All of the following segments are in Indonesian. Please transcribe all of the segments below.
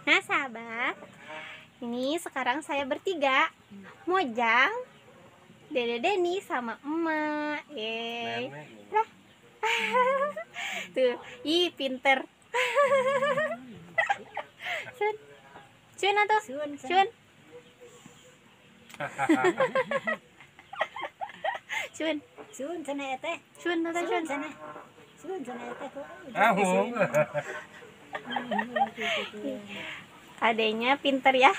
Nah sahabat, ini sekarang saya bertiga, Mojang, Dede Deni sama emak. Lah. Tuh, ih pinter. Sun, Sun atau Sun. Sun sana ya teh. Sun atau Sun sana. Sun sana ya teh. Adenya pinter ya.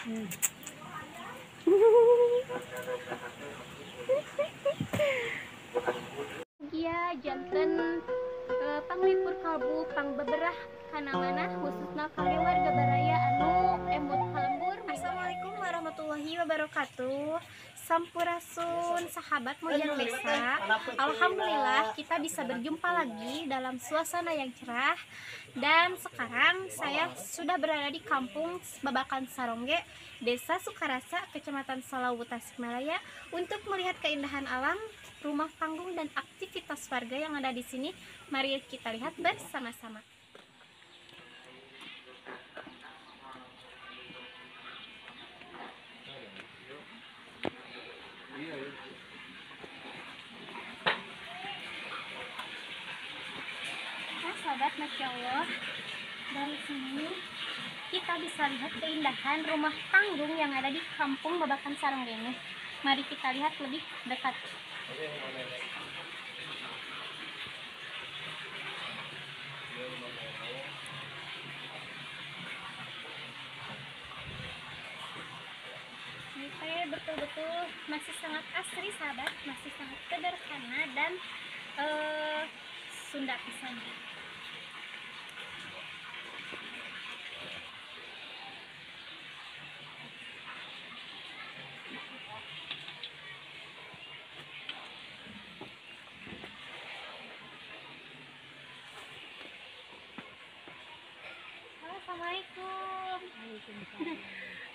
Gia janten panglipur kalbu pang beberah kana mana khususna kangge warga baraya anu emut kalembur. Assalamualaikum warahmatullahi wabarakatuh. Sampurasun sahabat Mojang Desa. Alhamdulillah kita bisa berjumpa lagi dalam suasana yang cerah. Dan sekarang saya sudah berada di kampung Babakan Sarongge, Desa Sukarasa, Kecamatan Salawu, Tasikmalaya, untuk melihat keindahan alam, rumah panggung dan aktivitas warga yang ada di sini. Mari kita lihat bersama-sama. Nah, sahabat, masya Allah, dari sini kita bisa lihat keindahan rumah panggung yang ada di kampung Babakan Sarongge ini. Mari kita lihat lebih dekat. Ini betul-betul masih sangat asri sahabat, masih sangat sederhana dan Sunda pisan. Assalamualaikum.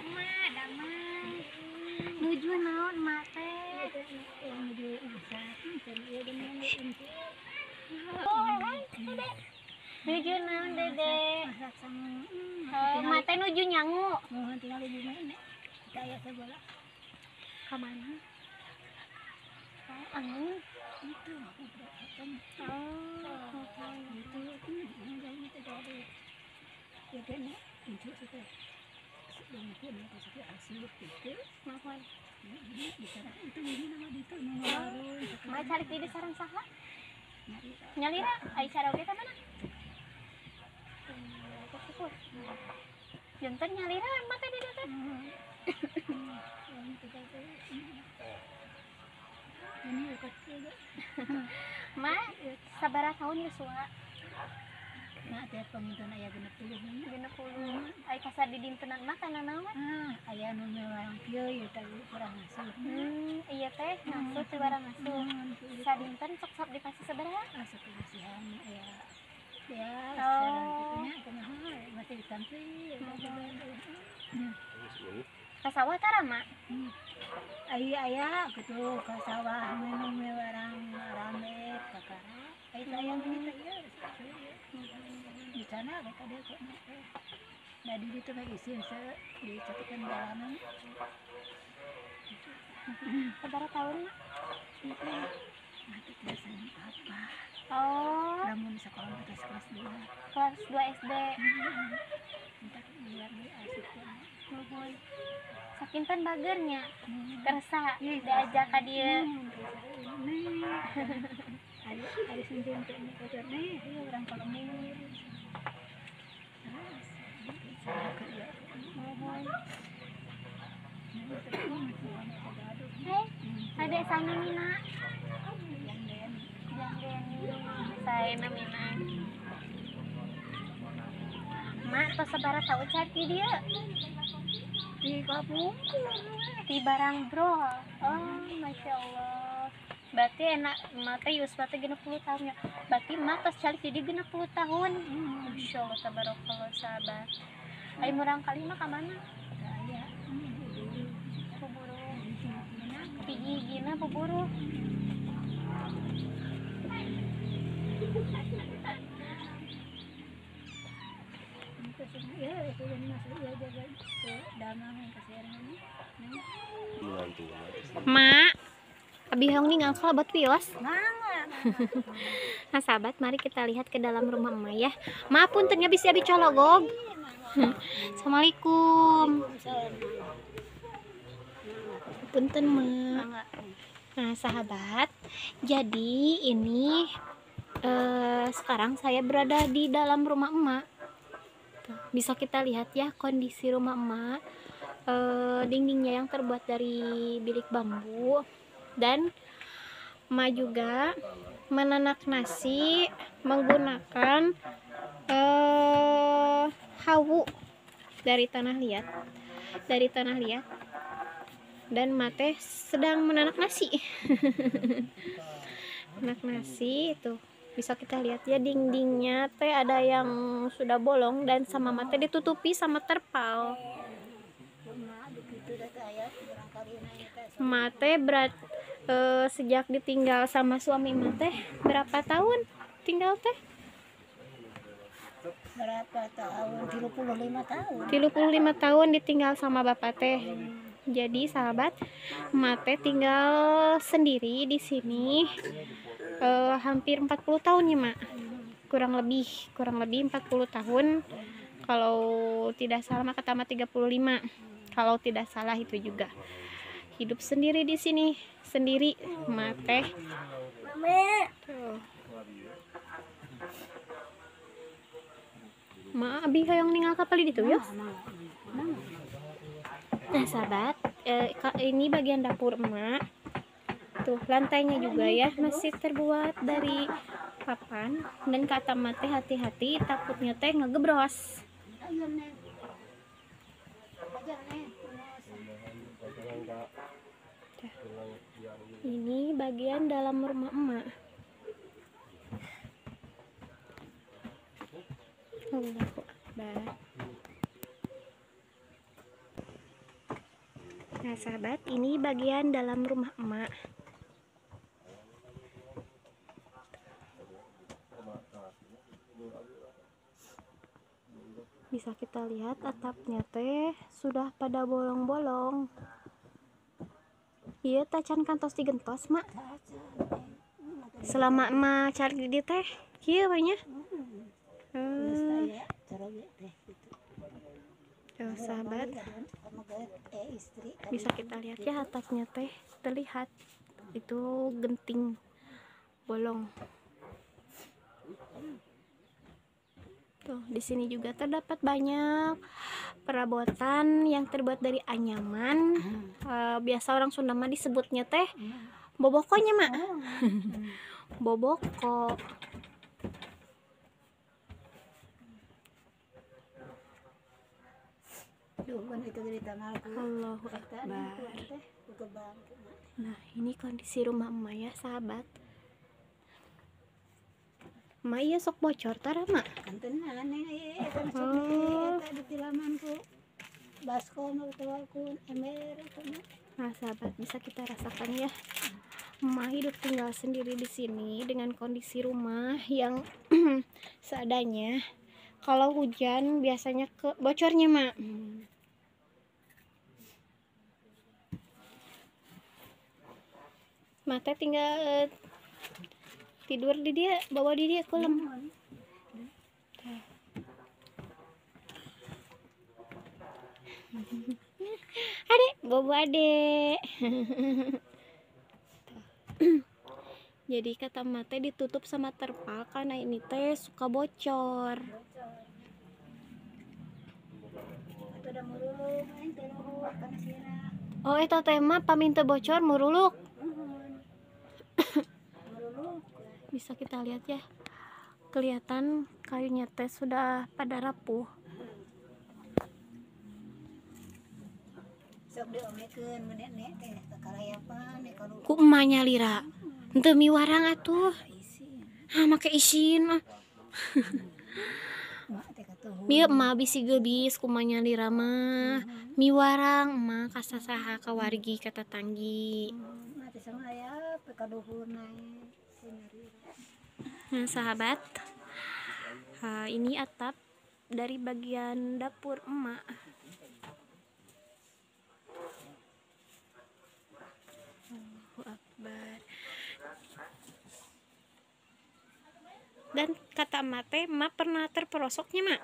Mak, damang. Nuju naon mak teh? Nuju masak. Nuju naon Dede? Mak teh nuju nyangu. Tinggal di mana? Daya sebelah. Ke mana? Angin. Itu. Mak cari di sarang saha? Nyalira, ai cara oge ka mana? Janten nyalira mak teh di teh. Mak, sabaraha tahun Yosua? Mak teh pamingkeun aya 60. Ai kasar di dintenan mah kana naon? Aya nu mewarang kieu ieu teh kurang ngasuh. Iya teh, ngasuh teh barang ngasuh. Sadinten sok dipasi sabaraha? Sepuluhan aya. Ya, kitu kumaha masih ditantri. Ka sawah tara, Mak? Aya kitu ka sawah nu mewarang rame kakara. Ai sayang kitu ieu. Di sana ada dia kok nah di situ lagi isin dicatatkan jalanan seberapa tahun mak? Itu nanti biasanya apa? Oh, namun sekolah atas kelas 2 SD. Entar bulan ini asiknya sakinten bagernya kerasa diajak ka dieu. Ada sinjin tuh ini kotor nih, orang Palembang. Ada sana Mina. Yang Deni. Saya Mina. Mak, tos sabaraha tahu cari dia? Di kampung. Di barang bro. Oh, masya Allah. Berarti enak mata Yuswa teh 60 tahun ya. Berarti mata cari jadi 60 tahun. Masya Allah tabarakallah sahabat. Ai murang kali mah ka mana? Aya puburu. Pigigina puburu. Mak, abi hong nih ngangkal buat wios. Nah sahabat, mari kita lihat ke dalam rumah emak ya. Maafun ternyata bisa abi cologog. Assalamualaikum. Punten mak. Nah sahabat, jadi ini sekarang saya berada di dalam rumah emak. Tuh, bisa kita lihat ya kondisi rumah emak. Dindingnya yang terbuat dari bilik bambu, dan emak juga menanak nasi menggunakan hawu dari tanah liat, dan mate sedang menanak nasi. Menanak nasi itu bisa kita lihat ya, dindingnya teh ada yang sudah bolong dan sama mate ditutupi sama terpal. Mate berat sejak ditinggal sama suami mate berapa tahun tinggal teh? Berapa tahun? 35 tahun. 35 tahun ditinggal sama bapak teh. Jadi sahabat, mate tinggal sendiri di sini hampir 40 tahun ya mak. Kurang lebih 40 tahun. Kalau tidak salah mah kata 35. Kalau tidak salah itu juga. Hidup sendiri di sini, sendiri mate. Tuh. Ma abi hayang ningal kapal itu ya. Nah sahabat, ini bagian dapur emak. Tuh lantainya juga ya masih terbuat dari papan, dan kata mate hati-hati takutnya teh ngegebros. Ini bagian dalam rumah emak. Allahu Akbar. Nah sahabat, ini bagian dalam rumah emak. Bisa kita lihat atapnya teh sudah pada bolong-bolong. Iya tacan kantos digentos mak. Selama emak cari di teh, iya banyak. Tuh sahabat, bisa kita lihat ya atapnya teh terlihat itu genting bolong. Tuh di sini juga terdapat banyak perabotan yang terbuat dari anyaman. Biasa orang Sunda mah disebutnya teh bobokonya mak. Boboko. Allahu Akbar. Nah ini kondisi rumah emak ya sahabat. Emak iya sok bocor tara mak. Nah sahabat, bisa kita rasakan ya, emak hidup tinggal sendiri di sini dengan kondisi rumah yang seadanya. Kalau hujan biasanya ke bocornya mak. Mata tinggal tidur di dia, bawa di dia kolam. Adek, bobo adek. Jadi kata mate ditutup sama terpal karena ini teh suka bocor. Oh eta tema paminta bocor muruluk. Bisa kita lihat ya, kelihatan kayunya teh sudah pada rapuh. Ku emaknya lira henteu miwarang atuh. Make isin mah. Mieu emak bisi geubis ku emaknya lira mah. Miwarang emak kasasaha ka wargi ka tatanggi. Nah sahabat, ini atap dari bagian dapur emak. Allahu Akbar. Dan kata emak teh, emak pernah terperosoknya mak.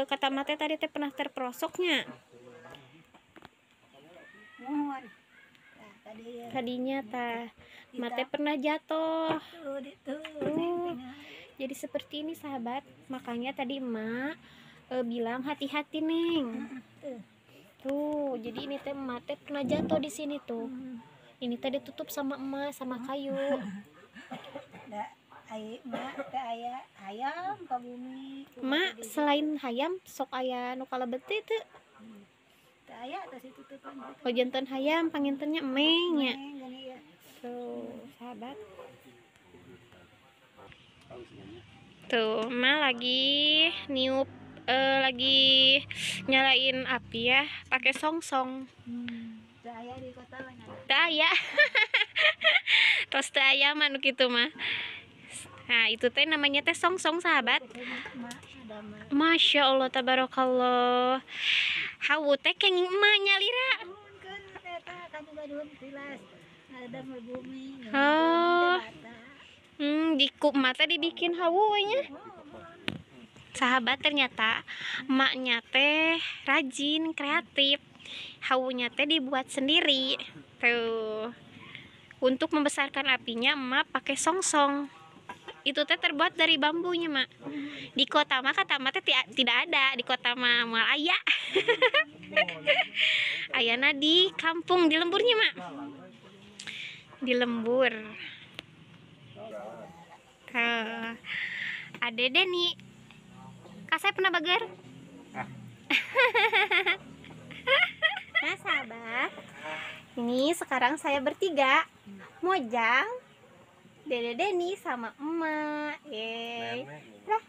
Kata emak teh tadi teh pernah terperosoknya. Mohon. Nah, tadi ya. Tadinya tah emak teh pernah jatuh. Tuh. Jadi seperti ini sahabat. Makanya tadi emak bilang hati-hati neng. Tuh, jadi ini teh emak teh pernah jatuh di sini tuh. Ini tadi tutup sama emak sama kayu. Da ayam ke bumi. Emak selain hayam sok aya nu kalebet teh teu. Da aya teh situ tutupan. Oh janten hayam pangintennya emeng nya. Gini ya. Tuh, sahabat. Tuh, emak lagi niup lagi nyalain api ya, pakai songsong. Da aya di kota mana? Teu aya. Tos teu aya mah nu kitu mah. Nah, itu teh namanya teh songsong sahabat. Ada mah. Masya Allah tabarakallah. Hawu teh kenging emak nyalira. Kan eta kan juga dun tilas. Ada bumi. Oh. Di kup mata dibikin hawu nya. Sahabat, ternyata emaknya teh rajin, kreatif. Hawunya teh dibuat sendiri. Tuh. Untuk membesarkan apinya emak pakai songsong. Itu teh terbuat dari bambunya, mak. Di kota mah kata emak teh tidak ada. Di kota mah moal aya. Ayana di kampung, di lemburnya, mak. Di lembur. Ade Deni. Kasih pernah bager? Nah sahabat, ini sekarang saya bertiga, Mojang, Dede Deni sama emak. Lah.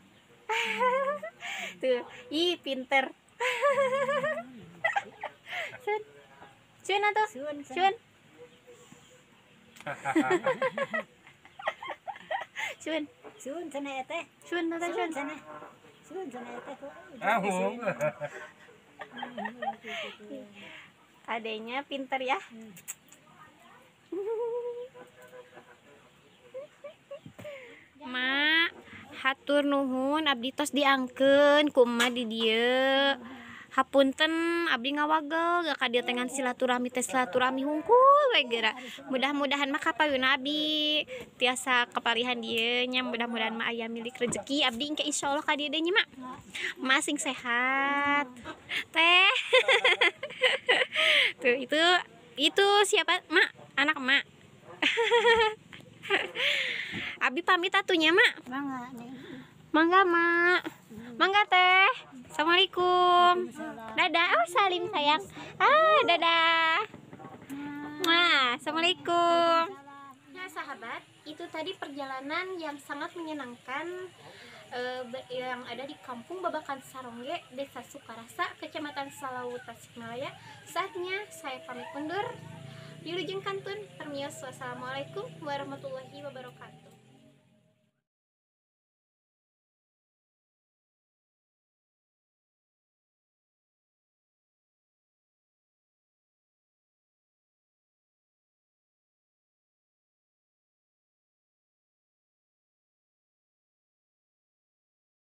Tuh, ih pinter. Sun, Sun atau Sun. Sun, Sun sana teh. Sun atau Sun. Sun sana teh kok. Adanya pinter ya. Mak, hatur nuhun abdi tos diangkeun ku emak di dieu. Hapunten abdi ngawagel gak kadieu tengan silaturahmi teh silaturahmi hungkul we geura. Mudah-mudahan mah kapayuna abdi tiasa kaparihan dieu nya, mudah-mudahan mah aya milik rezeki abdi engke insyaallah ka dieu deui mak. Mak sing sehat. Teh. Tuh itu siapa mak? Anak emak. Abi pamit atunya mak. Mangga nih. Mangga mak. Mangga teh. Assalamualaikum. Dadah. Oh salim sayang. Dadah. Wah, assalamualaikum. Nah sahabat, itu tadi perjalanan yang sangat menyenangkan yang ada di Kampung Babakan Sarongge, Desa Sukarasa, Kecamatan Salawu, Tasikmalaya. Saatnya saya pamit undur. Wilujeng kantun permios. Wassalamualaikum warahmatullahi wabarakatuh.